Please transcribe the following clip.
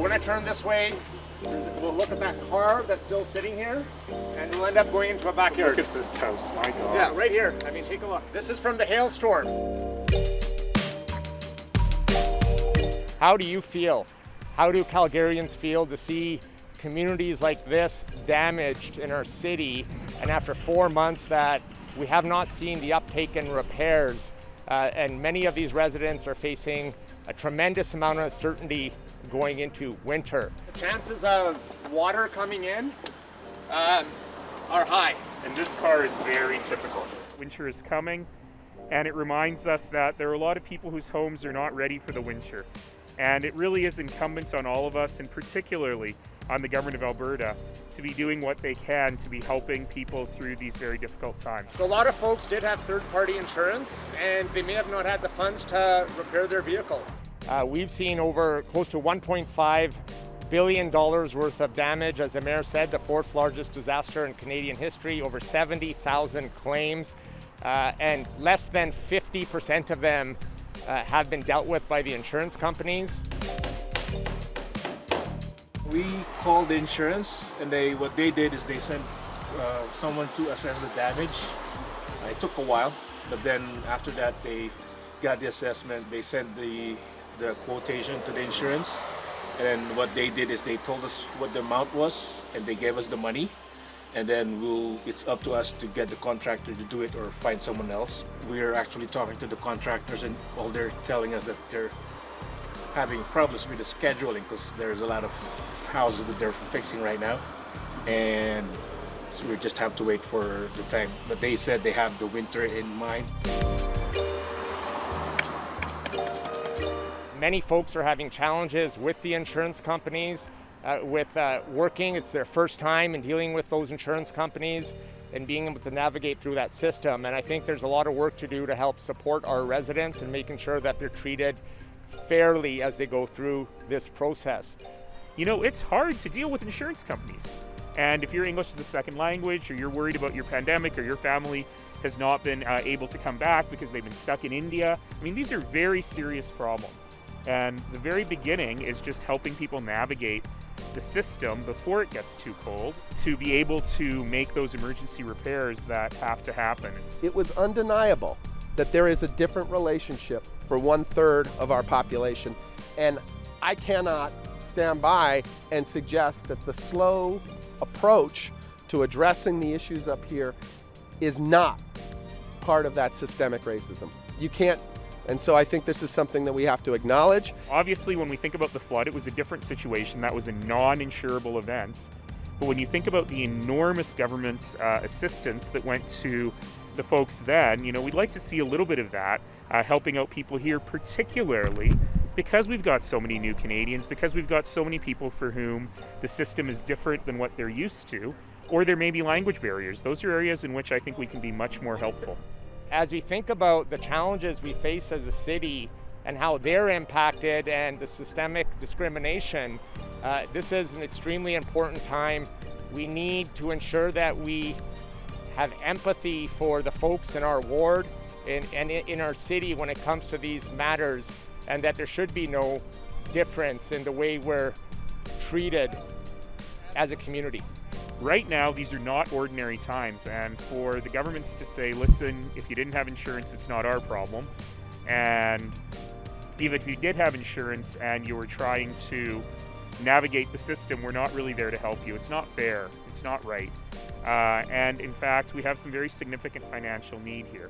want to turn this way, we'll look at that car that's still sitting here, and we'll end up going into a backyard. Look at this house, my God. Yeah, right here. I mean, take a look. This is from the hailstorm. How do you feel? How do Calgarians feel to see communities like this damaged in our city, and after 4 months that we have not seen the uptake in repairs, and many of these residents are facing a tremendous amount of uncertainty going into winter. The chances of water coming in are high. And this car is very typical. Winter is coming, and it reminds us that there are a lot of people whose homes are not ready for the winter. And it really is incumbent on all of us, and particularly on the government of Alberta, to be doing what they can to be helping people through these very difficult times. So a lot of folks did have third-party insurance, and they may have not had the funds to repair their vehicle. We've seen over close to $1.5 billion worth of damage. As the mayor said, the fourth largest disaster in Canadian history, over 70,000 claims, and less than 50% of them have been dealt with by the insurance companies. We called the insurance, and what they did is they sent someone to assess the damage. It took a while, but then after that they got the assessment. They sent the quotation to the insurance, and then what they did is they told us what the amount was, and they gave us the money, and then it's up to us to get the contractor to do it or find someone else. We're actually talking to the contractors, and all they're telling us that they're having problems with the scheduling because there's a lot of houses that they're fixing right now, and so we just have to wait for the time. But they said they have the winter in mind. Many folks are having challenges with the insurance companies, with working. It's their first time in dealing with those insurance companies and being able to navigate through that system. And I think there's a lot of work to do to help support our residents and making sure that they're treated fairly as they go through this process. You know, it's hard to deal with insurance companies. And if your English is a second language, or you're worried about your pandemic, or your family has not been able to come back because they've been stuck in India, I mean, these are very serious problems. And the very beginning is just helping people navigate the system before it gets too cold to be able to make those emergency repairs that have to happen. It was undeniable that there is a different relationship for 1/3 of our population. And I cannot stand by and suggest that the slow approach to addressing the issues up here is not part of that systemic racism. You can't. And so I think this is something that we have to acknowledge. Obviously, when we think about the flood, it was a different situation. That was a non-insurable event. But when you think about the enormous government assistance that went to the folks then, you know, we'd like to see a little bit of that helping out people here, particularly because we've got so many new Canadians, because we've got so many people for whom the system is different than what they're used to, or there may be language barriers. Those are areas in which I think we can be much more helpful. As we think about the challenges we face as a city and how they're impacted and the systemic discrimination, this is an extremely important time. We need to ensure that we have empathy for the folks in our ward and in our city when it comes to these matters, and that there should be no difference in the way we're treated as a community. Right now, these are not ordinary times, and for the governments to say, listen, if you didn't have insurance, it's not our problem, and even if you did have insurance and you were trying to navigate the system, we're not really there to help you. It's not fair. It's not right. And in fact, we have some very significant financial need here.